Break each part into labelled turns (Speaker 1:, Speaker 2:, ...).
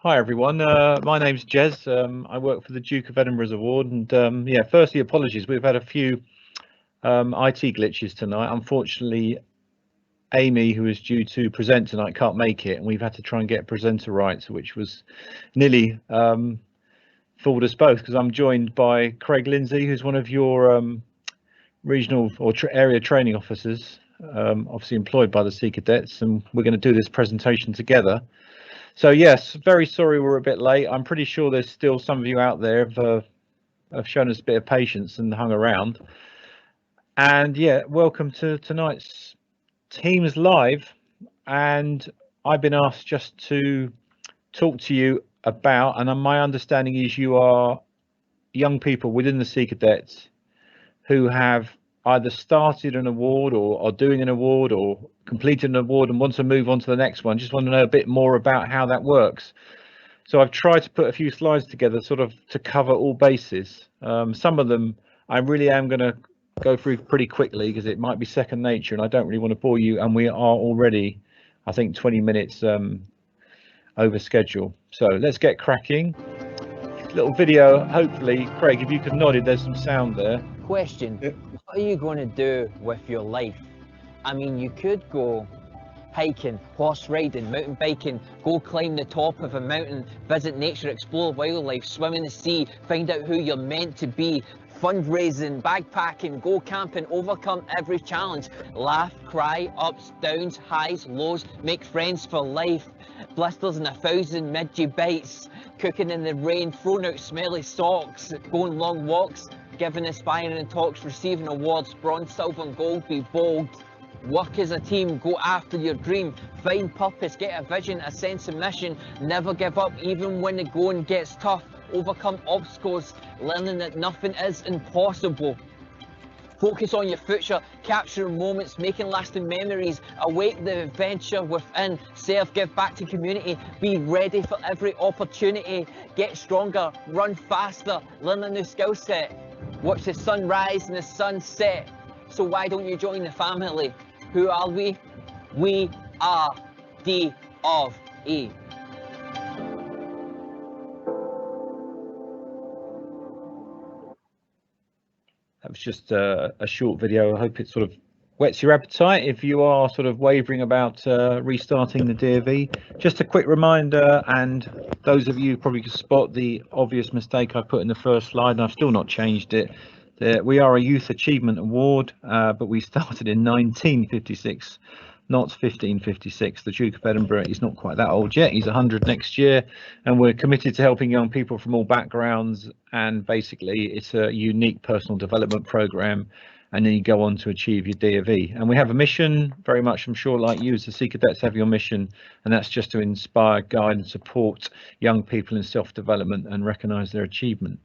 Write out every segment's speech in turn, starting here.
Speaker 1: Hi everyone, my name's Jez. I work for the Duke of Edinburgh's Award, and yeah, firstly apologies, we've had a few IT glitches tonight. Unfortunately, Amy, who is due to present tonight, can't make it, and we've had to try and get presenter rights, which was nearly fooled us both, because I'm joined by Craig Lindsay, who's one of your regional or area training officers, obviously employed by the Sea Cadets, and we're going to do this presentation together. So yes, very sorry we're a bit late. I'm pretty sure there's still some of you out there have shown us a bit of patience and hung around. And yeah, welcome to tonight's Teams Live. And I've been asked just to talk to you about, and my understanding is you are young people within the Sea Cadets who have either started an award or are doing an award or completed an award and want to move on to the next one. Just want to know a bit more about how that works. So I've tried to put a few slides together sort of to cover all bases. Some of them I really am going to go through pretty quickly because it might be second nature and I don't really want to bore you, and we are already, I think, 20 minutes over schedule. So let's get cracking. Little video, hopefully. Craig, if you could nod, there's some sound there.
Speaker 2: Question. Yep. What are you going to do with your life? I mean, you could go hiking, horse riding, mountain biking, go climb the top of a mountain, visit nature, explore wildlife, swim in the sea, find out who you're meant to be, fundraising, backpacking, go camping, overcome every challenge, laugh, cry, ups, downs, highs, lows, make friends for life, blisters and 1,000 midgy bites, cooking in the rain, throwing out smelly socks, going long walks, giving inspiring talks, receiving awards, bronze, silver and gold, be bold, work as a team, go after your dream, find purpose, get a vision, a sense of mission, never give up even when the going gets tough, overcome obstacles, learning that nothing is impossible. Focus on your future, capture moments, making lasting memories, await the adventure within, serve, give back to community, be ready for every opportunity, get stronger, run faster, learn a new skill set, watch the sun rise and the sun set. So why don't you join the family? Who are we? We are DofE.
Speaker 1: That was just a short video. I hope it sort of whets your appetite if you are sort of wavering about restarting the DofE. Just a quick reminder, and those of you probably can spot the obvious mistake I put in the first slide, and I've still not changed it. We are a Youth Achievement Award, but we started in 1956, not 1556. The Duke of Edinburgh is not quite that old yet. He's 100 next year, and we're committed to helping young people from all backgrounds. And basically, it's a unique personal development program, and then you go on to achieve your DofE. And we have a mission, very much, I'm sure, like you as the Sea Cadets have your mission, and that's just to inspire, guide, and support young people in self-development and recognise their achievement.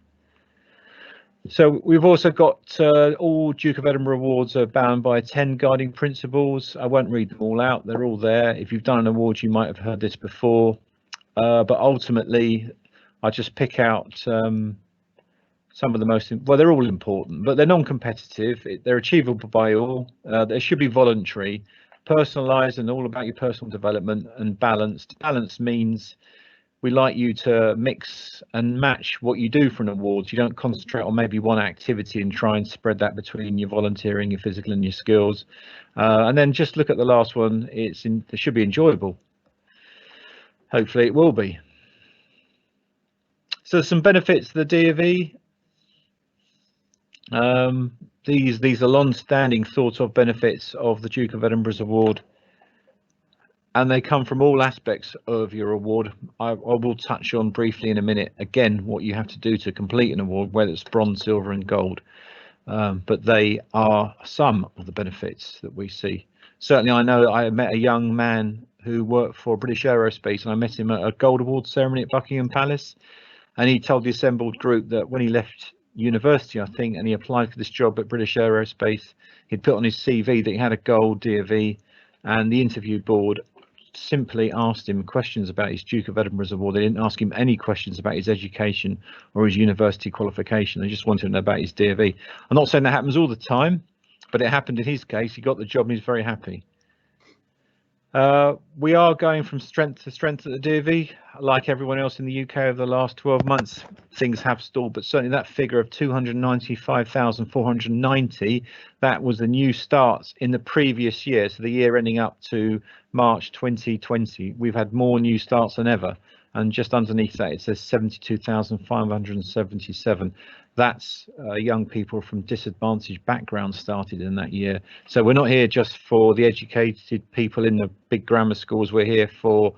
Speaker 1: So we've also got all Duke of Edinburgh awards are bound by 10 guiding principles. I won't read them all out, they're all there. If you've done an award, you might have heard this before, but ultimately I just pick out some of the most, well, they're all important, but they're non-competitive, they're achievable by all, they should be voluntary, personalised and all about your personal development, and balanced. Balance means we like you to mix and match what you do for an award. You don't concentrate on maybe one activity and try and spread that between your volunteering, your physical and your skills. And then just look at the last one. It should be enjoyable. Hopefully it will be. So some benefits of the DofE. These are long-standing thought of benefits of the Duke of Edinburgh's Award, and they come from all aspects of your award. I will touch on briefly in a minute again what you have to do to complete an award, whether it's bronze, silver and gold, but they are some of the benefits that we see. Certainly I know I met a young man who worked for British Aerospace, and I met him at a gold award ceremony at Buckingham Palace, and he told the assembled group that when he left university, I think, and he applied for this job at British Aerospace, he'd put on his CV that he had a gold DofE, and the interview board simply asked him questions about his Duke of Edinburgh's Award. They didn't ask him any questions about his education or his university qualification. They just wanted to know about his DofE. I'm not saying that happens all the time, but it happened in his case. He got the job and he's very happy. We are going from strength to strength at the DofE. Like everyone else in the UK over the last 12 months, things have stalled, but certainly that figure of 295,490, that was the new starts in the previous year, so the year ending up to March 2020. We've had more new starts than ever, and just underneath that it says 72,577. That's young people from disadvantaged backgrounds started in that year. So we're not here just for the educated people in the big grammar schools. We're here for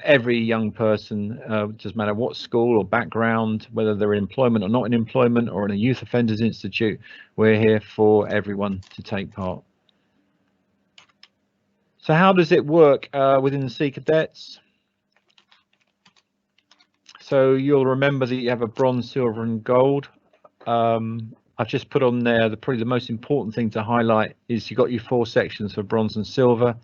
Speaker 1: every young person, doesn't matter what school or background, whether they're in employment or not in employment or in a youth offenders institute. We're here for everyone to take part. So how does it work within the Sea Cadets? So you'll remember that you have a bronze, silver and gold. I've just put on there probably the most important thing to highlight is you've got your 4 sections for bronze and silver.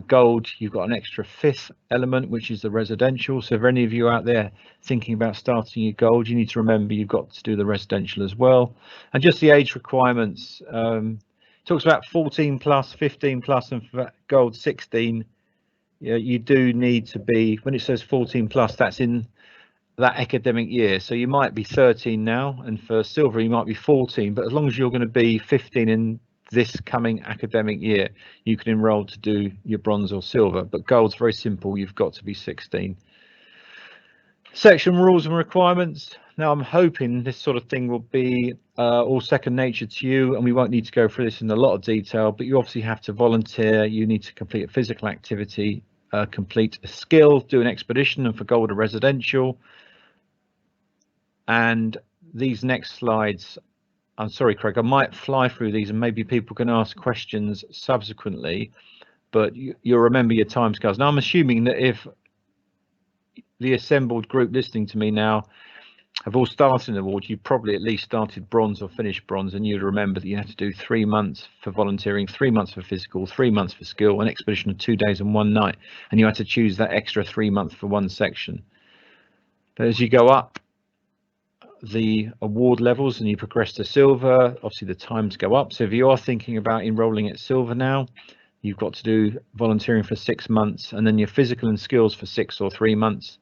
Speaker 1: Gold, you've got an extra 5th element, which is the residential. So if any of you out there thinking about starting your gold, you need to remember you've got to do the residential as well. And just the age requirements, talks about 14 plus, 15 plus, and for gold 16. You do need to be, when it says 14 plus, that's in that academic year. So you might be 13 now, and for silver you might be 14, but as long as you're going to be 15 in this coming academic year, you can enroll to do your bronze or silver. But gold's very simple, you've got to be 16. Section rules and requirements. Now I'm hoping this sort of thing will be all second nature to you, and we won't need to go through this in a lot of detail, but you obviously have to volunteer, you need to complete a physical activity, complete a skill, do an expedition, and for gold a residential. And these next slides, I'm sorry, Craig, I might fly through these and maybe people can ask questions subsequently, but you'll remember your timescales. Now, I'm assuming that if the assembled group listening to me now have all started an award, you probably at least started bronze or finished bronze, and you'd remember that you had to do 3 months for volunteering, 3 months for physical, 3 months for skill, an expedition of 2 days and 1 night, and you had to choose that extra 3 months for one section. But as you go up the award levels and you progress to silver, obviously the times go up. So if you are thinking about enrolling at silver now, you've got to do volunteering for 6 months and then your physical and skills for 6 or 3 months.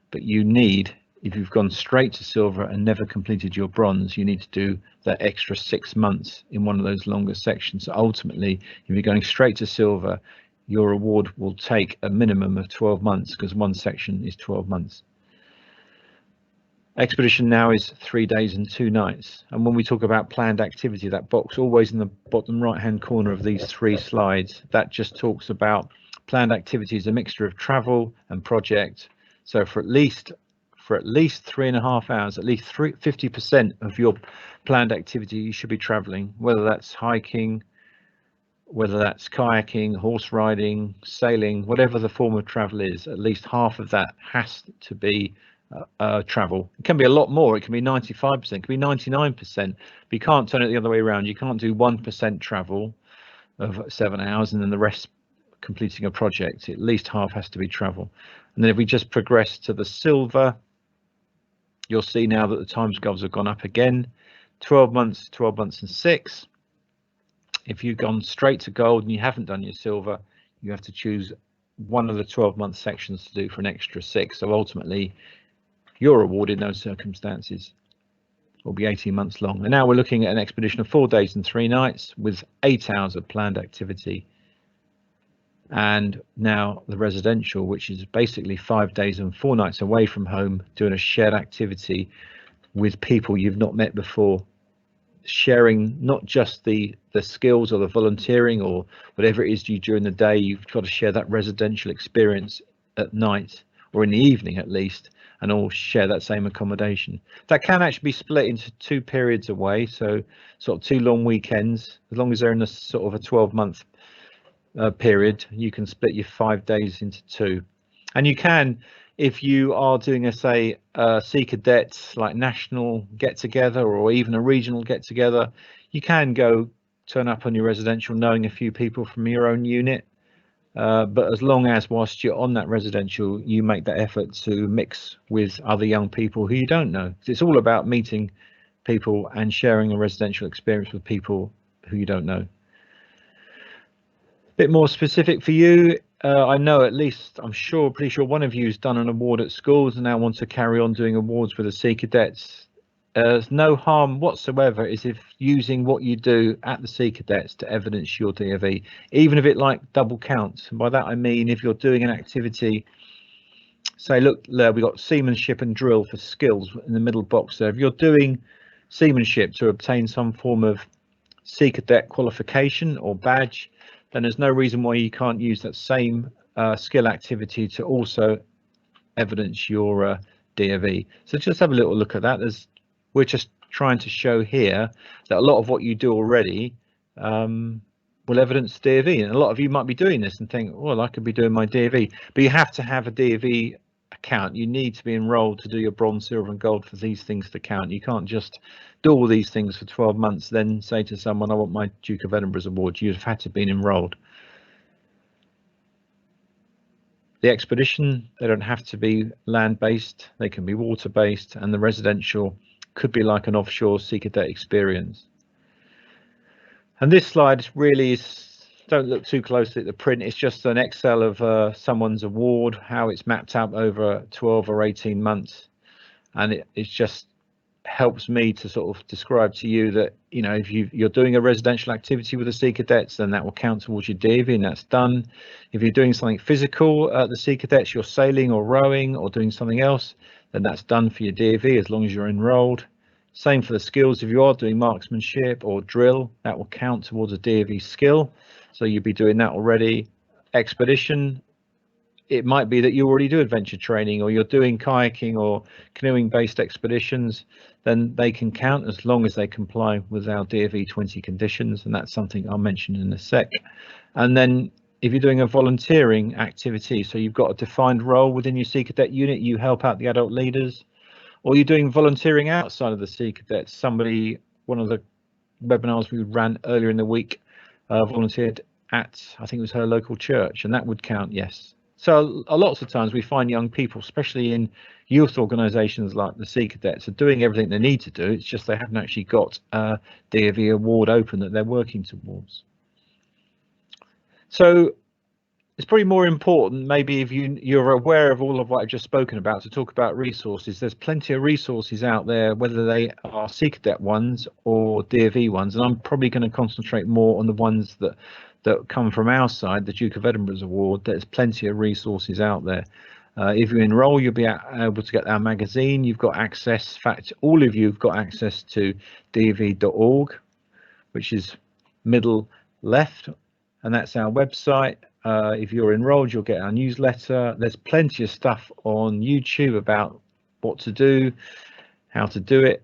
Speaker 1: But you need, if you've gone straight to silver and never completed your bronze, you need to do that extra 6 months in one of those longer sections. So ultimately, if you're going straight to silver, your award will take a minimum of 12 months because one section is 12 months. Expedition now is 3 days and 2 nights. And when we talk about planned activity, that box always in the bottom right hand corner of these 3 slides, that just talks about planned activities, a mixture of travel and project. So for at least 3.5 hours, at least 50% of your planned activity, you should be traveling, whether that's hiking, whether that's kayaking, horse riding, sailing, whatever the form of travel is, at least half of that has to be travel. It can be a lot more, it can be 95%, it can be 99%, but you can't turn it the other way around. You can't do 1% travel of 7 hours and then the rest completing a project. At least half has to be travel. And then if we just progress to the silver, you'll see now that the timescales have gone up again. 12 months, 12 months and 6. If you've gone straight to gold and you haven't done your silver, you have to choose one of the 12-month sections to do for an extra 6. So ultimately you're awarded in those circumstances will be 18 months long. And now we're looking at an expedition of 4 days and 3 nights with 8 hours of planned activity. And now the residential, which is basically 5 days and 4 nights away from home, doing a shared activity with people you've not met before, sharing not just the skills or the volunteering or whatever it is you do during the day. You've got to share that residential experience at night or in the evening at least, and all share that same accommodation. That can actually be split into 2 periods away, so sort of 2 long weekends. As long as they're in a sort of a 12-month period, you can split your 5 days into 2. And you can, if you are doing a say Sea Cadets like national get together or even a regional get together, you can go turn up on your residential knowing a few people from your own unit. But as long as whilst you're on that residential, you make that effort to mix with other young people who you don't know. It's all about meeting people and sharing a residential experience with people who you don't know. bit more specific for you. I know at least, pretty sure one of you has done an award at schools and now wants to carry on doing awards with the Sea Cadets. There's no harm whatsoever is if using what you do at the Sea Cadets to evidence your DofE, even if it like double counts. And by that I mean if you're doing an activity, say, look, we got seamanship and drill for skills in the middle box there. If you're doing seamanship to obtain some form of Sea Cadet qualification or badge, then there's no reason why you can't use that same skill activity to also evidence your DofE. So just have a little look at that. We're just trying to show here that a lot of what you do already will evidence DofE, and a lot of you might be doing this and think, well, I could be doing my DofE, but you have to have a DofE account. You need to be enrolled to do your bronze, silver and gold for these things to count. You can't just do all these things for 12 months then say to someone, I want my Duke of Edinburgh's award. You'd have had to have been enrolled. The expedition, they don't have to be land-based, they can be water-based, and the residential could be like an offshore Sea Cadet experience. And this slide really is, don't look too closely at the print, it's just an Excel of someone's award, how it's mapped out over 12 or 18 months. And it just helps me to sort of describe to you that, you know, if you're doing a residential activity with the Sea Cadets, then that will count towards your DofE, and that's done. If you're doing something physical at the Sea Cadets, you're sailing or rowing or doing something else, then that's done for your DofE as long as you're enrolled. Same for the skills. If you are doing marksmanship or drill, that will count towards a DofE skill, so you'll be doing that already. Expedition, it might be that you already do adventure training, or you're doing kayaking or canoeing based expeditions, then they can count as long as they comply with our DofE 20 conditions, and that's something I'll mention in a sec. And then if you're doing a volunteering activity, so you've got a defined role within your Sea Cadet unit, you help out the adult leaders, or you're doing volunteering outside of the Sea Cadets. Somebody, one of the webinars we ran earlier in the week, volunteered at, I think it was her local church, and that would count, yes. So lots of times we find young people, especially in youth organisations like the Sea Cadets, are doing everything they need to do. It's just they haven't actually got a DofE award open that they're working towards. So it's probably more important, maybe if you're aware of all of what I've just spoken about, to talk about resources. There's plenty of resources out there, whether they are Sea Cadet ones or DofE ones, and I'm probably going to concentrate more on the ones that come from our side, the Duke of Edinburgh's award. There's plenty of resources out there. If you enroll, you'll be able to get our magazine. You've got access, in fact, all of you have got access to DofE.org, which is middle left, and that's our website. If you're enrolled, you'll get our newsletter. There's plenty of stuff on YouTube about what to do, how to do it.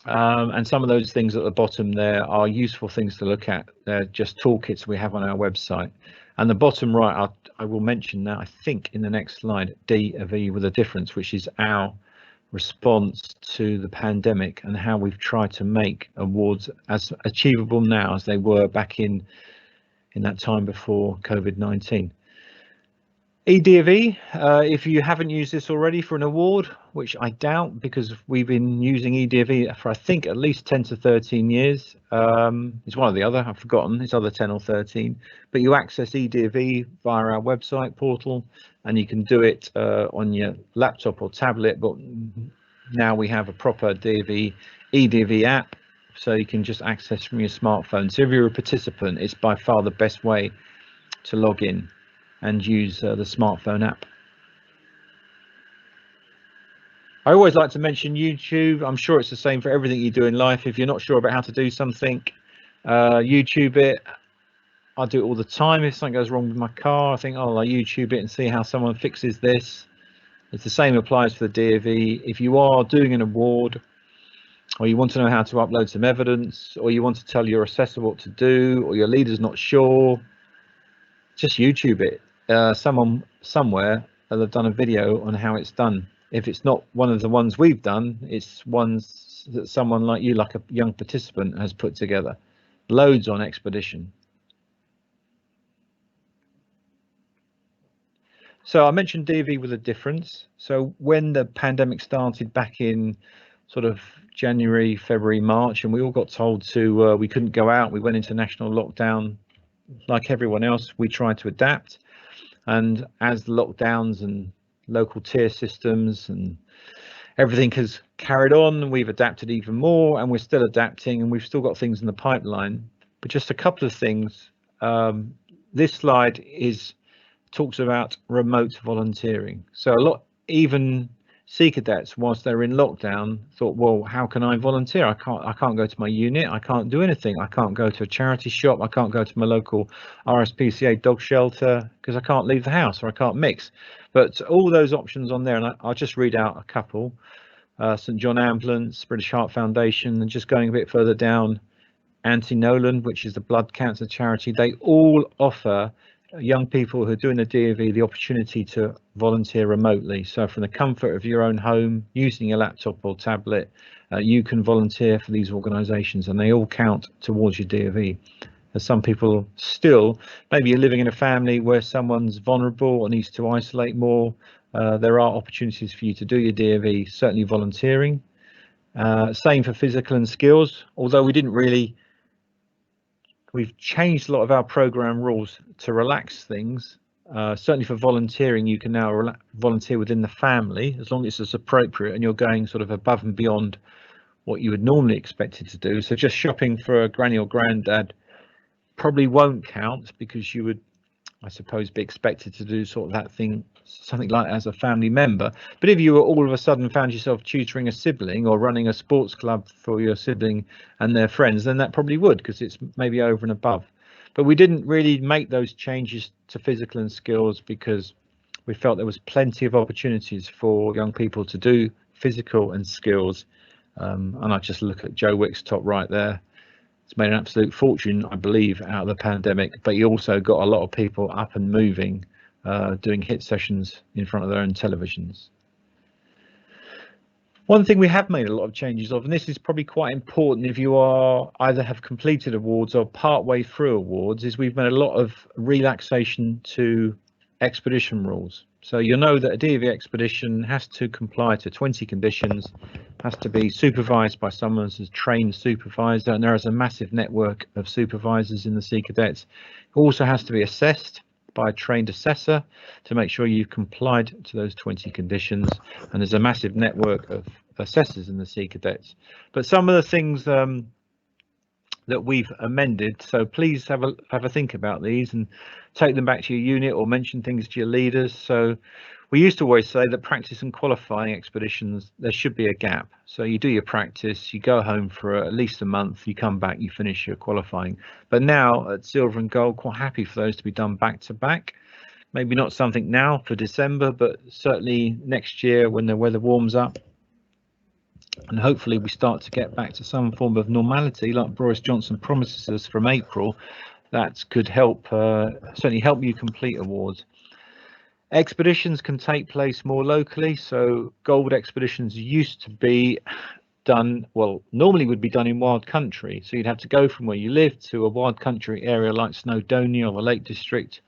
Speaker 1: And some of those things at the bottom there are useful things to look at. They're just toolkits we have on our website. And the bottom right, I will mention that, I think, in the next slide, DofEWithADifference, which is our response to the pandemic and how we've tried to make awards as achievable now as they were back in that time before COVID-19. eDofE, if you haven't used this already for an award, which I doubt, because we've been using eDofE for I think at least 10 to 13 years. It's one or the other, I've forgotten, it's either 10 or 13, but you access eDofE via our website portal, and you can do it on your laptop or tablet, but now we have a proper eDofE app, so you can just access from your smartphone. So if you're a participant, it's by far the best way to log in and use the smartphone app. I always like to mention YouTube. I'm sure it's the same for everything you do in life. If you're not sure about how to do something, YouTube it. I do it all the time. If something goes wrong with my car, I think, oh, I'll YouTube it and see how someone fixes this. It's the same applies for the DofE. If you are doing an award, or you want to know how to upload some evidence, or you want to tell your assessor what to do, or your leader's not sure, just YouTube it. Someone somewhere will have done a video on how it's done. If it's not one of the ones we've done, it's ones that someone like you, like a young participant, has put together. Loads on Expedition. So I mentioned DofEWithADifference. So when the pandemic started back in sort of January, February, March, and we all got told to we couldn't go out, we went into national lockdown like everyone else, we try to adapt. And as the lockdowns and local tier systems and everything has carried on, we've adapted even more, and we're still adapting, and we've still got things in the pipeline. But just a couple of things. This slide talks about remote volunteering. So a lot, even Sea Cadets, whilst they're in lockdown, thought, well, how can I volunteer? I can't go to my unit. I can't do anything. I can't go to a charity shop. I can't go to my local RSPCA dog shelter because I can't leave the house or I can't mix. But all those options on there, and I'll just read out a couple. St John Ambulance, British Heart Foundation, and just going a bit further down, Anti-Nolan, which is the blood cancer charity. They all offer young people who are doing the DofE the opportunity to volunteer remotely. So from the comfort of your own home, using your laptop or tablet, you can volunteer for these organisations, and they all count towards your DofE. As some people still, maybe you're living in a family where someone's vulnerable or needs to isolate more, there are opportunities for you to do your DofE, certainly volunteering. Same for physical and skills, although we've changed a lot of our program rules to relax things. Certainly for volunteering, you can now volunteer within the family as long as it's appropriate and you're going sort of above and beyond what you would normally expect it to do. So just shopping for a granny or granddad probably won't count, because you would, I suppose, be expected to do sort of that thing, something like that as a family member. But if you were all of a sudden found yourself tutoring a sibling or running a sports club for your sibling and their friends, then that probably would, because it's maybe over and above. But we didn't really make those changes to physical and skills because we felt there was plenty of opportunities for young people to do physical and skills. And I just look at Joe Wick's top right there. It's made an absolute fortune, I believe, out of the pandemic, but you also got a lot of people up and moving, doing HIIT sessions in front of their own televisions. One thing we have made a lot of changes of, and this is probably quite important if you are either have completed awards or part way through awards, is we've made a lot of relaxation to expedition rules. So you'll know that a DofE expedition has to comply to 20 conditions, has to be supervised by someone as a trained supervisor, and there is a massive network of supervisors in the Sea Cadets. It also has to be assessed by a trained assessor to make sure you've complied to those 20 conditions, and there's a massive network of assessors in the Sea Cadets. But some of the things that we've amended, so please have a think about these and take them back to your unit or mention things to your leaders. So we used to always say that practice and qualifying expeditions, there should be a gap. So you do your practice, you go home for at least a month, you come back, you finish your qualifying. But now at Silver and Gold, quite happy for those to be done back to back. Maybe not something now for December, but certainly next year when the weather warms up, and hopefully we start to get back to some form of normality like Boris Johnson promises us from April. That could help, certainly help you complete awards. Expeditions can take place more locally, so gold expeditions used to be done, well, normally would be done in wild country, so you'd have to go from where you live to a wild country area like Snowdonia or the Lake District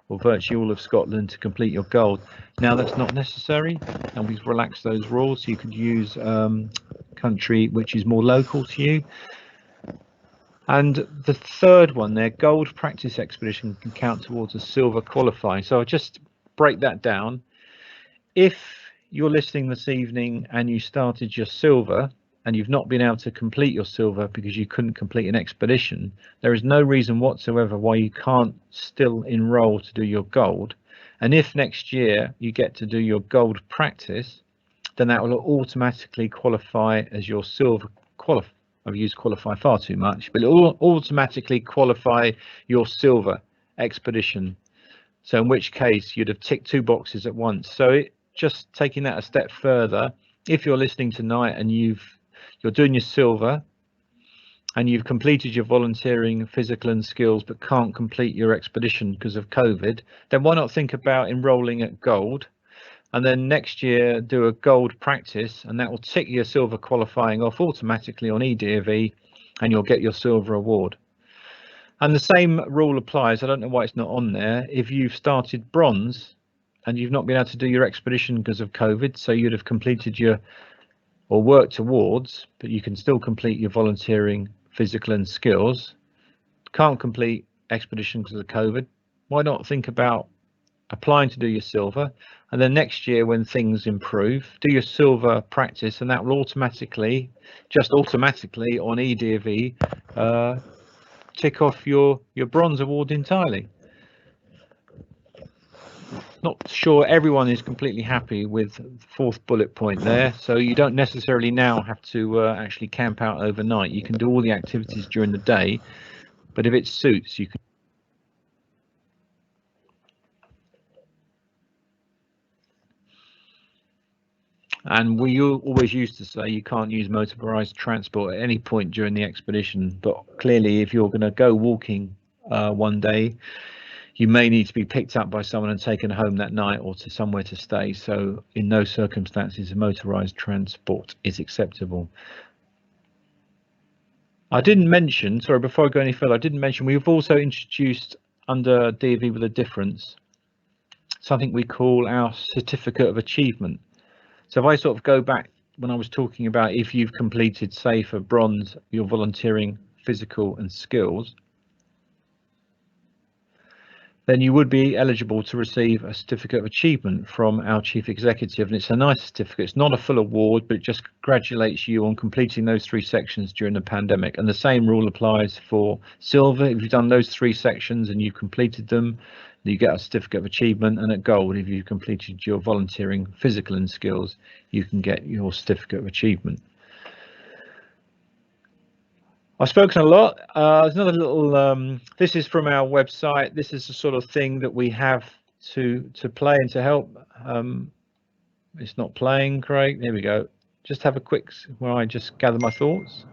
Speaker 1: or virtually all of Scotland to complete your gold. Now that's not necessary, and we've relaxed those rules, so you could use country which is more local to you. And the third one there, gold practice expedition, can count towards a silver qualifying. So I'll just break that down. If you're listening this evening and you started your silver and you've not been able to complete your silver because you couldn't complete an expedition, there is no reason whatsoever why you can't still enroll to do your gold. And if next year you get to do your gold practice, then that will automatically qualify as your silver qualify. I've used qualify far too much, but it will automatically qualify your silver expedition. So in which case you'd have ticked 2 boxes at once. So just taking that a step further, if you're listening tonight and you're doing your silver and you've completed your volunteering, physical and skills, but can't complete your expedition because of COVID, then why not think about enrolling at gold? And then next year do a gold practice, and that will tick your silver qualifying off automatically on eDofE, and you'll get your silver award. And the same rule applies, I don't know why it's not on there, if you've started bronze and you've not been able to do your expedition because of COVID, so you'd have completed your or worked towards, but you can still complete your volunteering, physical and skills. Can't complete expedition because of COVID, why not think about applying to do your silver, and then next year when things improve, do your silver practice, and that will automatically on eDofE tick off your bronze award entirely. Not sure everyone is completely happy with the fourth bullet point there, so you don't necessarily now have to actually camp out overnight. You can do all the activities during the day, but if it suits, you can. And we always used to say you can't use motorized transport at any point during the expedition, but clearly if you're going to go walking one day, you may need to be picked up by someone and taken home that night or to somewhere to stay. So in those circumstances, motorized transport is acceptable. I didn't mention, sorry, before I go any further, I didn't mention we've also introduced under DofEWithADifference something we call our Certificate of Achievement. So if I sort of go back when I was talking about if you've completed, say, for bronze, your volunteering, physical and skills, then you would be eligible to receive a certificate of achievement from our chief executive, and it's a nice certificate. It's not a full award, but it just congratulates you on completing those 3 sections during the pandemic. And the same rule applies for silver. If you've done those 3 sections and you've completed them, you get a certificate of achievement, and at gold, if you've completed your volunteering, physical and skills, you can get your certificate of achievement. I've spoken a lot. There's another little, this is from our website. This is the sort of thing that we have to play and to help. It's not playing, Craig. There we go. Just have a quick, where I just gather my thoughts.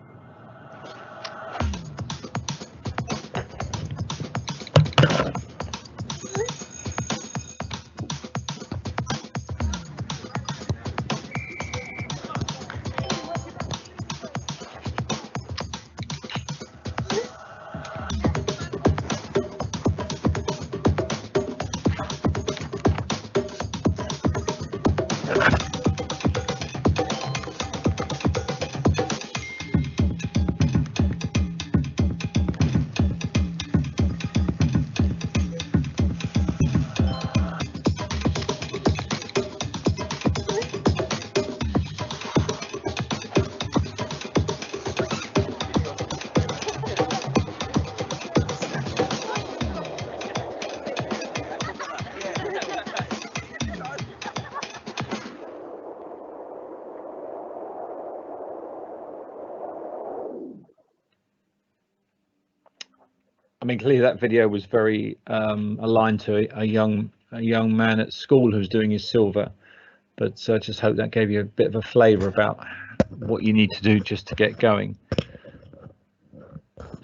Speaker 1: I mean, clearly that video was very aligned to a young man at school who's doing his silver, but I just hope that gave you a bit of a flavour about what you need to do just to get going.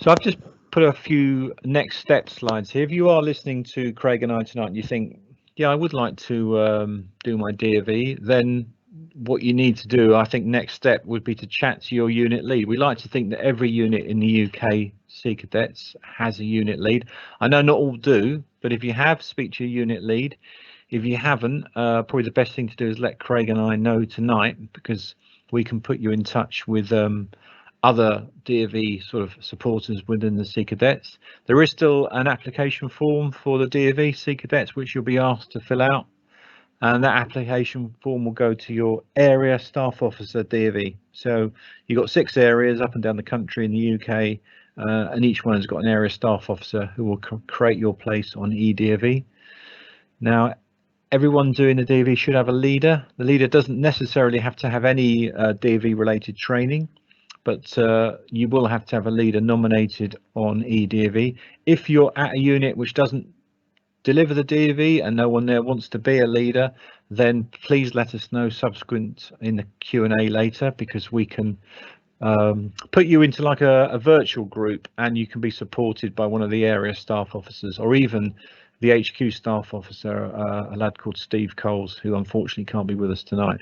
Speaker 1: So I've just put a few next step slides here. If you are listening to Craig and I tonight and you think, yeah, I would like to do my DofE, then what you need to do, I think next step would be to chat to your unit lead. We like to think that every unit in the UK Sea Cadets has a unit lead. I know not all do, but if you have, speak to your unit lead. If you haven't, probably the best thing to do is let Craig and I know tonight, because we can put you in touch with other DofE sort of supporters within the Sea Cadets. There is still an application form for the DofE Sea Cadets which you'll be asked to fill out, and that application form will go to your area staff officer DofE. So you've got 6 areas up and down the country in the UK, and each one has got an area staff officer who will create your place on eDofE. Now, everyone doing the DofE should have a leader. The leader doesn't necessarily have to have any DofE related training, but you will have to have a leader nominated on eDofE. If you're at a unit which doesn't deliver the DofE and no one there wants to be a leader, then please let us know subsequent in the Q&A later, because we can put you into like a virtual group and you can be supported by one of the area staff officers, or even the HQ staff officer, a lad called Steve Coles, who unfortunately can't be with us tonight.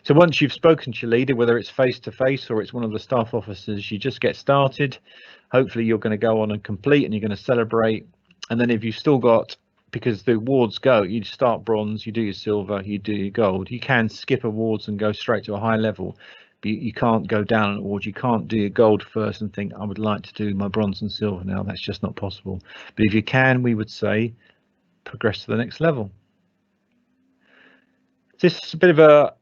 Speaker 1: So once you've spoken to your leader, whether it's face to face or it's one of the staff officers, you just get started. Hopefully you're going to go on and complete, and you're going to celebrate. And then if you've still got, because the awards go, you start bronze, you do your silver, you do your gold. You can skip awards and go straight to a high level, You can't go down an award. You can't do your gold first and think, I would like to do my bronze and silver now. That's just not possible. But if you can, we would say progress to the next level. This is a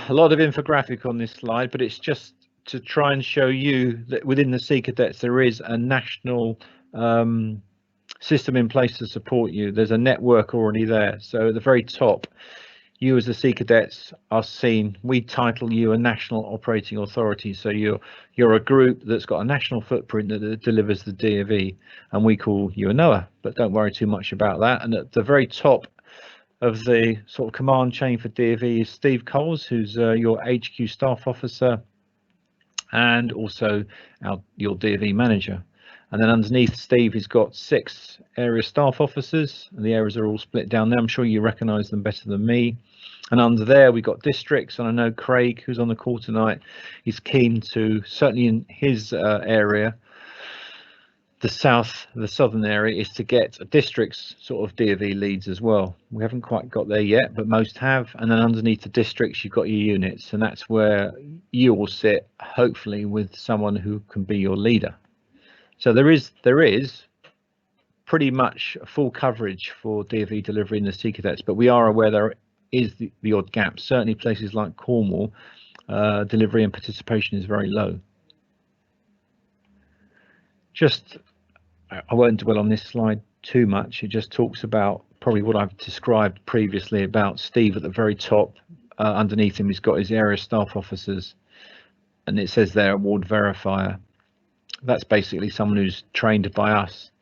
Speaker 1: lot of infographic on this slide, but it's just to try and show you that within the Sea Cadets there is a national system in place to support you. There's a network already there. So at the very top, you as the Sea Cadets are seen. We title you a national operating authority. So you're a group that's got a national footprint that delivers the DofE, and we call you a NOAA. But don't worry too much about that. And at the very top of the sort of command chain for DofE is Steve Coles, who's your HQ staff officer, and also your DofE manager. And then underneath Steve, he's got 6 area staff officers, and the areas are all split down there. I'm sure you recognise them better than me. And under there, we've got districts, and I know Craig, who's on the call tonight, is keen to, certainly in his area, the southern area, is to get districts sort of DofE leads as well. We haven't quite got there yet, but most have. And then underneath the districts, you've got your units, and that's where you will sit, hopefully, with someone who can be your leader. So there is pretty much full coverage for DofE delivery in the Sea Cadets, but we are aware there is the odd gap. Certainly places like Cornwall, delivery and participation is very low. I won't dwell on this slide too much. It just talks about probably what I've described previously about Steve at the very top. Underneath him, he's got his area staff officers, and it says there award verifier. That's basically someone who's trained by us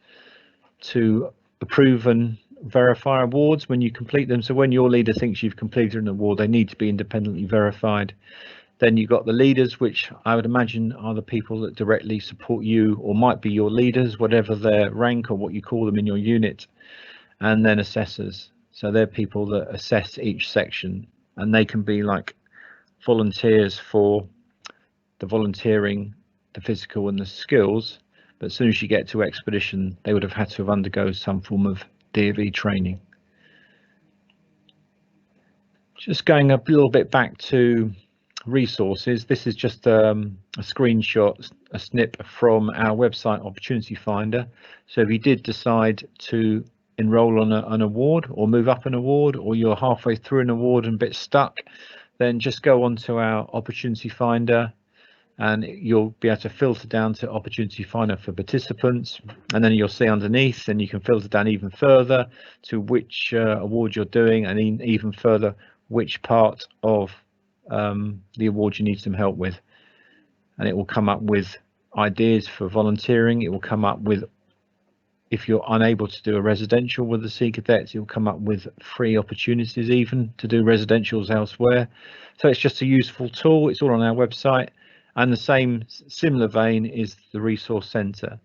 Speaker 1: to approve and verify awards when you complete them. So when your leader thinks you've completed an award, they need to be independently verified. Then you've got the leaders, which I would imagine are the people that directly support you or might be your leaders, whatever their rank or what you call them in your unit. And then assessors. So they're people that assess each section, and they can be like volunteers for the volunteering, the physical and the skills. But as soon as you get to expedition, they would have had to have undergone some form of DofE training. Just going a little bit back to resources, this is just a screenshot, a snip from our website Opportunity Finder. So if you did decide to enroll on an award or move up an award, or you're halfway through an award and a bit stuck, then just go onto our Opportunity Finder and you'll be able to filter down to Opportunity Finder for participants, and then you'll see underneath, and you can filter down even further to which award you're doing, and even further which part of the award you need some help with. And it will come up with ideas for volunteering. It will come up with, if you're unable to do a residential with the Sea Cadets, it will come up with free opportunities even to do residentials elsewhere. So it's just a useful tool. It's all on our website. And the similar vein is the resource center.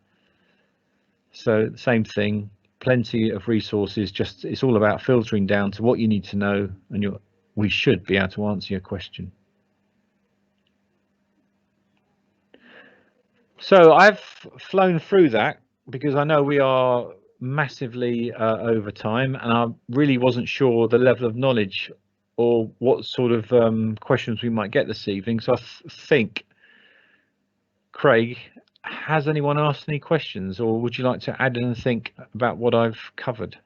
Speaker 1: So same thing, plenty of resources, just it's all about filtering down to what you need to know, and we should be able to answer your question. So I've flown through that because I know we are massively over time, and I really wasn't sure the level of knowledge or what sort of questions we might get this evening. So I think, Craig, has anyone asked any questions, or would you like to add anything about what I've covered?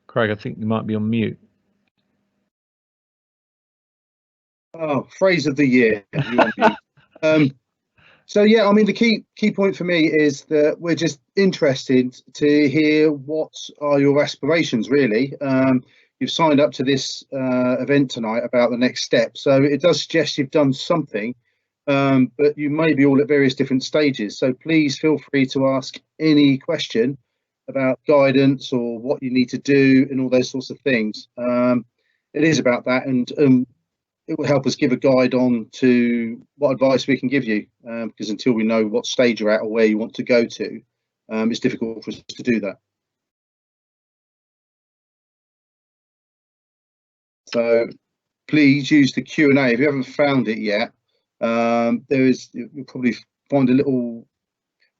Speaker 1: Craig, I think you might be on mute.
Speaker 3: Oh, phrase of the year. So yeah, I mean, the key point for me is that we're just interested to hear what are your aspirations, really. You've signed up to this event tonight about the next step, so it does suggest you've done something, but you may be all at various different stages. So please feel free to ask any question about guidance or what you need to do and all those sorts of things. It is about that, and it will help us give a guide on to what advice we can give you, because until we know what stage you're at or where you want to go to, it's difficult for us to do that. So please use the Q&A. If you haven't found it yet, you'll probably find a little,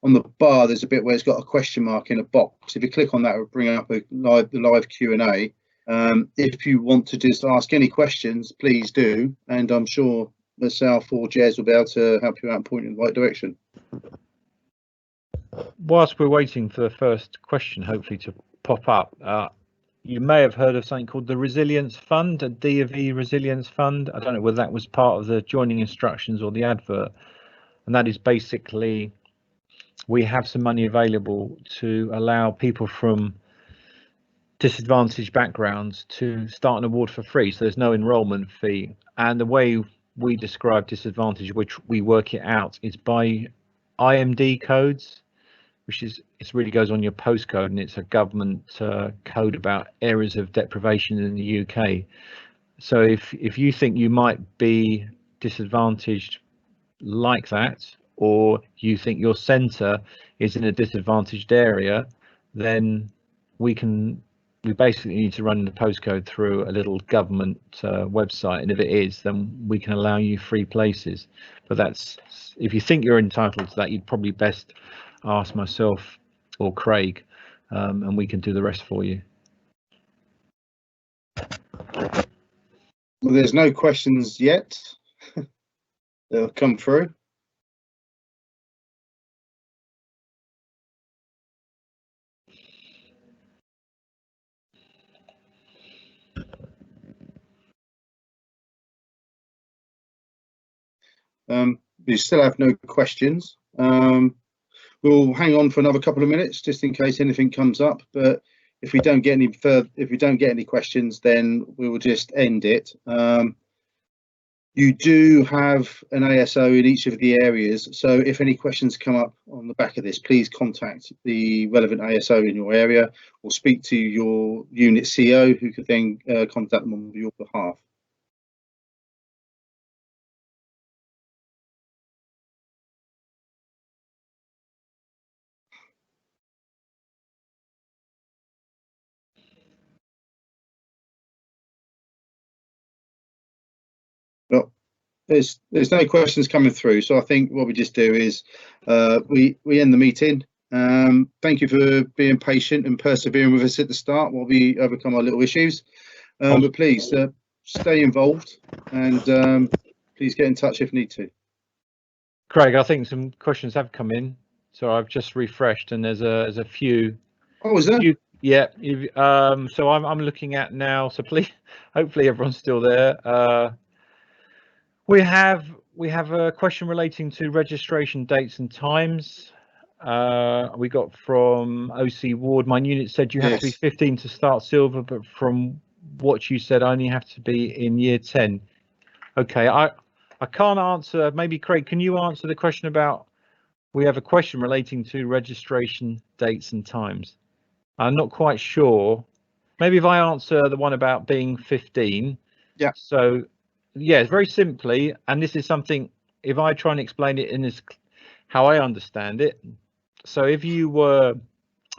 Speaker 3: on the bar, there's a bit where it's got a question mark in a box. If you click on that, it will bring up the live Q&A. If you want to just ask any questions, please do, and I'm sure myself or Jez will be able to help you out and point you in the right direction.
Speaker 1: Whilst we're waiting for the first question, hopefully to pop up, you may have heard of something called the Resilience Fund, a DofE Resilience Fund. I don't know whether that was part of the joining instructions or the advert, and that is basically, we have some money available to allow people from disadvantaged backgrounds to start an award for free, so there's no enrolment fee. And the way we describe disadvantage, which we work it out, is by IMD codes, which is, it really goes on your postcode, and it's a government code about areas of deprivation in the UK. So if you think you might be disadvantaged like that, or you think your centre is in a disadvantaged area, then we basically need to run the postcode through a little government website, and if it is, then we can allow you free places. But that's, if you think you're entitled to that, you'd probably best ask myself or Craig, and we can do the rest for you.
Speaker 3: Well, there's no questions yet. They'll come through. We still have no questions. We'll hang on for another couple of minutes just in case anything comes up. But if we don't get any questions, then we will just end it. You do have an ASO in each of the areas, so if any questions come up on the back of this, please contact the relevant ASO in your area or speak to your unit CO, who could then contact them on your behalf. Well, there's no questions coming through, so I think what we just do is we end the meeting. Thank you for being patient and persevering with us at the start while we overcome our little issues. But please stay involved, and please get in touch if need to.
Speaker 1: Craig, I think some questions have come in, so I've just refreshed, and there's a few.
Speaker 3: Oh, is there?
Speaker 1: Yeah. So I'm looking at now. So please, hopefully everyone's still there. We have a question relating to registration dates and times. We got from OC Ward. My unit said you have to be 15 to start silver, but from what you said, I only have to be in year 10. Okay, I can't answer. Maybe Craig, can you answer the question about? We have a question relating to registration dates and times. I'm not quite sure. Maybe if I answer the one about being 15.
Speaker 3: Yeah.
Speaker 1: So. Yeah, very simply, and this is something, if I try and explain it in this, how I understand it. So if you were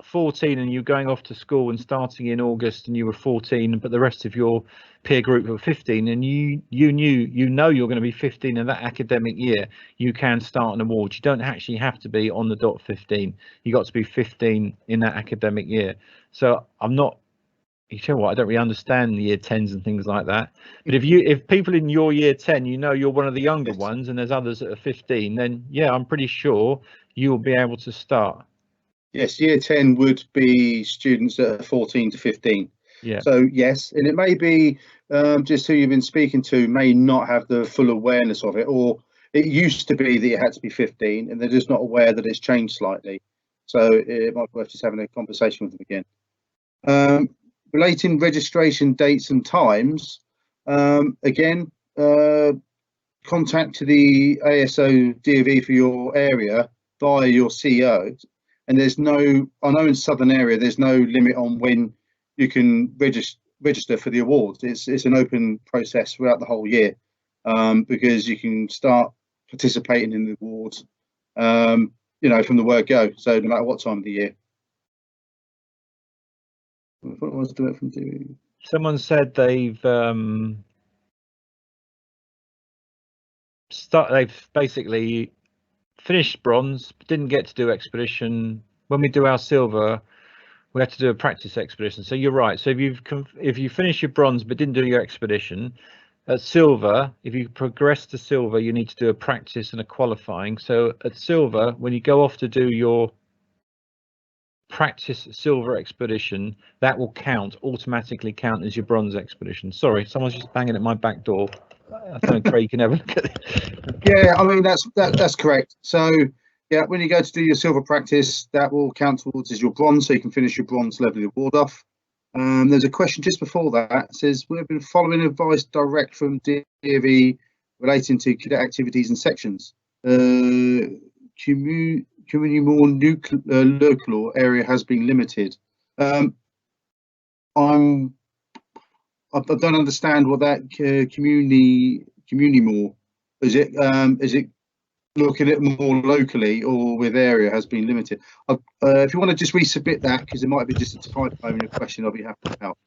Speaker 1: 14 and you're going off to school and starting in August, and you were 14, but the rest of your peer group were 15, and you know you're going to be 15 in that academic year, you can start an award. You don't actually have to be on the dot 15. You got to be 15 in that academic year. So I'm not. You know what, I don't really understand the year 10s and things like that. But if people in your year 10, you know you're one of the younger ones, and there's others that are 15, then yeah, I'm pretty sure you will be able to start.
Speaker 3: Yes, year 10 would be students that are 14 to 15. Yeah. So yes, and it may be just who you've been speaking to may not have the full awareness of it, or it used to be that you had to be 15 and they're just not aware that it's changed slightly. So it might be worth just having a conversation with them again. Relating registration dates and times, again, contact to the ASO DofE for your area via your CO. And there's no, I know in southern area, there's no limit on when you can register for the awards. It's an open process throughout the whole year, because you can start participating in the awards, you know, from the word go. So no matter what time of the year. I thought I was doing it from TV.
Speaker 1: Someone said they've they've basically finished bronze, but didn't get to do expedition. When we do our silver, we have to do a practice expedition. So you're right. So if you finish your bronze but didn't do your expedition, at silver, if you progress to silver, you need to do a practice and a qualifying. So at silver, when you go off to do your practice silver expedition, that will automatically count as your bronze expedition. Sorry, someone's just banging at my back door. I don't know, Craig, you can have a look at it.
Speaker 3: Yeah, I mean that's correct. So yeah, when you go to do your silver practice, that will count towards as your bronze, so you can finish your bronze level award off. There's a question just before that. It says, we've been following advice direct from DofE relating to cadet activities and sections. Community more local area has been limited. I don't understand what that community more is. It looking at more locally or with area has been limited? If you want to just resubmit that, because it might be just a typo in your question, I'll be happy to help.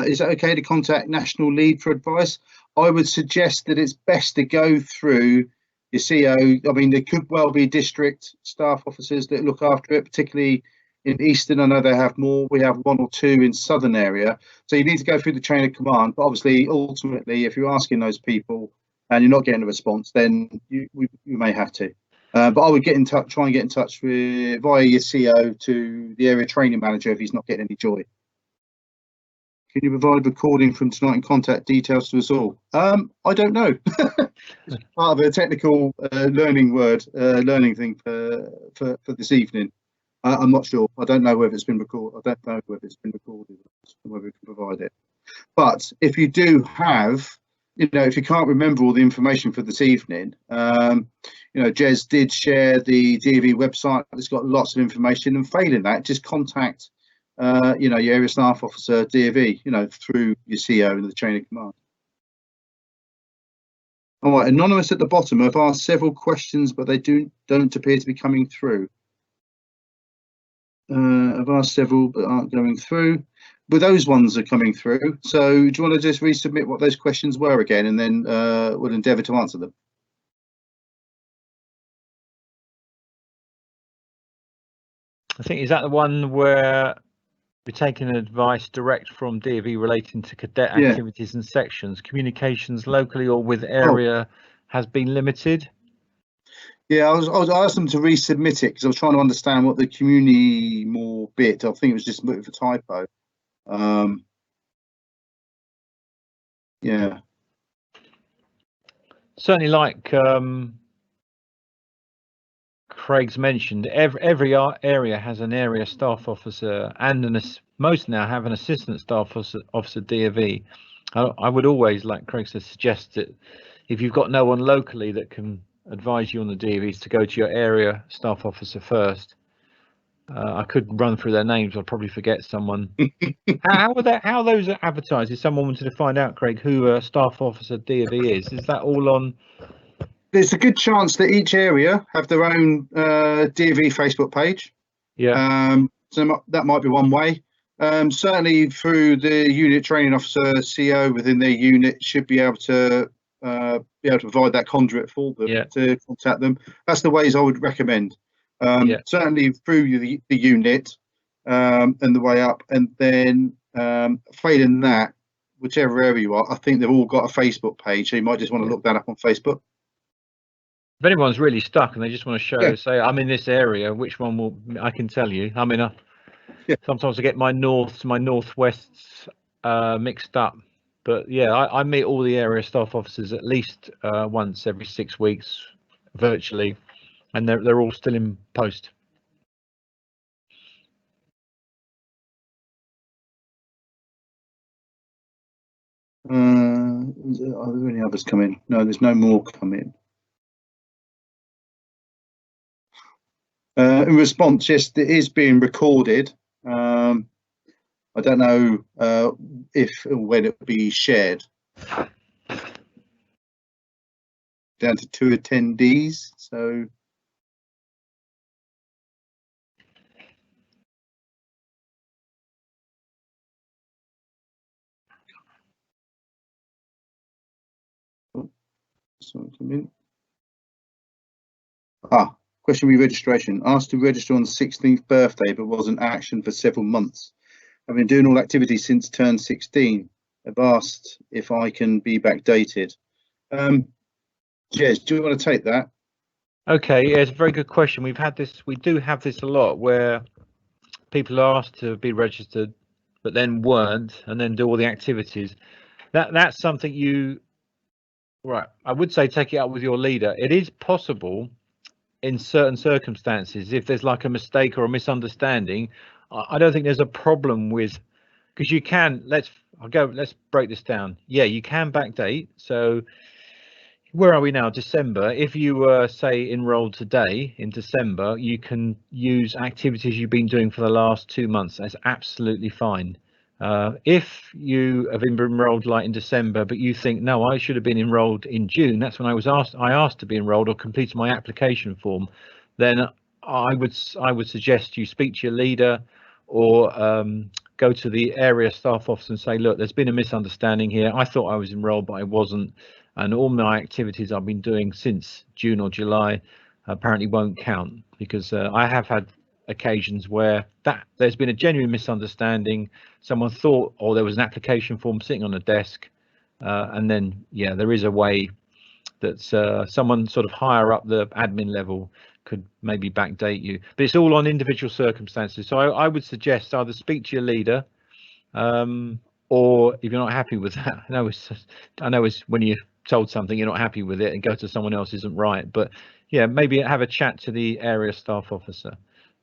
Speaker 3: Is it okay to contact national lead for advice? I would suggest that it's best to go through your CO. I mean, there could well be district staff officers that look after it, particularly in Eastern. I know they have more. We have 1 or 2 in Southern area. So you need to go through the chain of command. But obviously, ultimately, if you're asking those people and you're not getting a response, then you may have to. But I would try and get in touch with via your CO to the area training manager if he's not getting any joy. Can you provide recording from tonight and contact details to us all? I don't know. It's part of a technical learning thing for this evening. I'm not sure. I don't know whether it's been recorded. I don't know whether it's been recorded, whether we can provide it. But if you do have, if you can't remember all the information for this evening, Jez did share the DofE website. It's got lots of information, and failing that, just contact, your area staff officer, DofE, through your CO and the chain of command. All right, anonymous at the bottom. I've asked several questions, but they don't appear to be coming through. I've asked several, but aren't going through. But those ones are coming through. So do you want to just resubmit what those questions were again, and then we'll endeavour to answer them?
Speaker 1: I think, is that the one where we're taking advice direct from DofE relating to cadet activities and sections? Communications locally or with area has been limited. Yeah,
Speaker 3: I asked them to resubmit it because I was trying to understand what the community more bit. I think it was just a bit of a typo. Yeah.
Speaker 1: Certainly, like Craig's mentioned, every area has an area staff officer, and most now have an assistant staff officer DofE. I would always, like Craig said, suggest that if you've got no one locally that can advise you on the DofEs, to go to your area staff officer first. I could run through their names. I'll probably forget someone. How are those advertised? If someone wanted to find out, Craig, who staff officer DofE is that all on?
Speaker 3: There's a good chance that each area have their own DofE Facebook page.
Speaker 1: Yeah.
Speaker 3: So that might be one way. Certainly through the unit training officer, CO within their unit should be able to provide that conduit for them to contact them. That's the ways I would recommend. Certainly through the unit and the way up, and then failing that, whichever area you are, I think they've all got a Facebook page, so you might just want to look that up on Facebook.
Speaker 1: If anyone's really stuck and they just want to show, say, I'm in this area, which one I can tell you. I mean, sometimes I get my norths, my northwests mixed up. But yeah, I meet all the area staff officers at least once every 6 weeks virtually, and they're all still in post.
Speaker 3: Are there any others coming? No, there's no more coming. In response, yes, it is being recorded. I don't know if or when it will be shared. Down to 2 attendees, so. Question re-registration. Asked to register on the 16th birthday, but wasn't action for several months. I've been doing all activities since turn 16. I've asked if I can be backdated. Jez, do you want to take that?
Speaker 1: Okay, yeah, it's a very good question. We do have this a lot where people are asked to be registered, but then weren't, and then do all the activities. That's something right. I would say take it up with your leader. It is possible in certain circumstances, if there's like a mistake or a misunderstanding. I don't think there's a problem with, because you can, let's break this down. Yeah, you can backdate. So where are we now? December. If you were, say, enrolled today in December, you can use activities you've been doing for the last 2 months. That's absolutely fine. If you have been enrolled like in December, but you think, no, I should have been enrolled in June, that's when I asked to be enrolled or completed my application form, then I would suggest you speak to your leader or go to the area staff office and say, look, there's been a misunderstanding here. I thought I was enrolled, but I wasn't. And all my activities I've been doing since June or July apparently won't count, because I have had occasions where there's been a genuine misunderstanding. Someone thought, or there was an application form sitting on a desk, and then yeah, there is a way that someone sort of higher up the admin level could maybe backdate you, but it's all on individual circumstances. So I would suggest either speak to your leader, or if you're not happy with that, I know it's when you're told something you're not happy with it and go to someone else isn't right, but yeah, maybe have a chat to the area staff officer.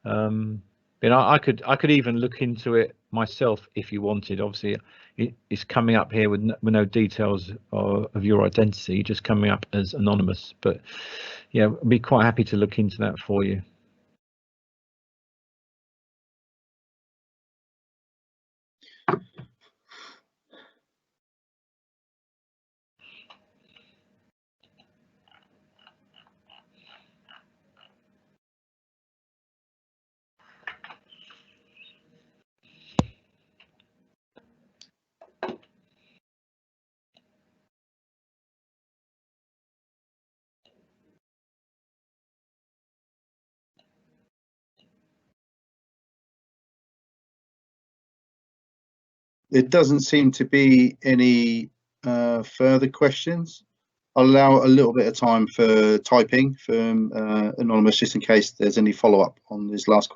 Speaker 1: I could even look into it myself if you wanted. Obviously it's coming up here with no details of your identity, just coming up as anonymous, but yeah, I'd be quite happy to look into that for you.
Speaker 3: There doesn't seem to be any further questions. I'll allow a little bit of time for typing from Anonymous, just in case there's any follow-up on their last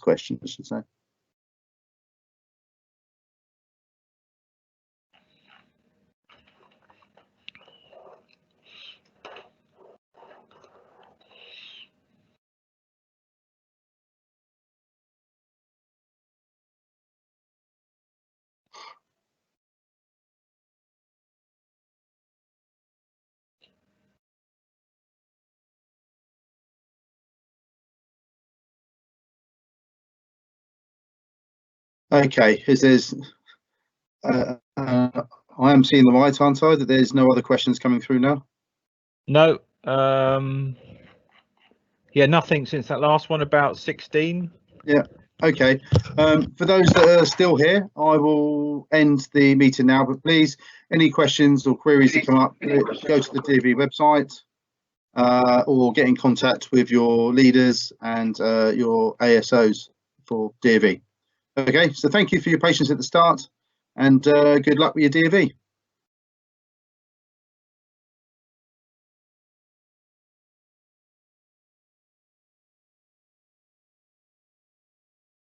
Speaker 3: question, I should say. Okay, I am seeing the right hand side that there's no other questions coming through now.
Speaker 1: No, yeah, nothing since that last one about 16.
Speaker 3: Yeah, okay. For those that are still here, I will end the meeting now, but please, any questions or queries that come up, go to the DofE website or get in contact with your leaders and your ASOs for DofE. Okay, so thank you for your patience at the start, and good luck with your DofE.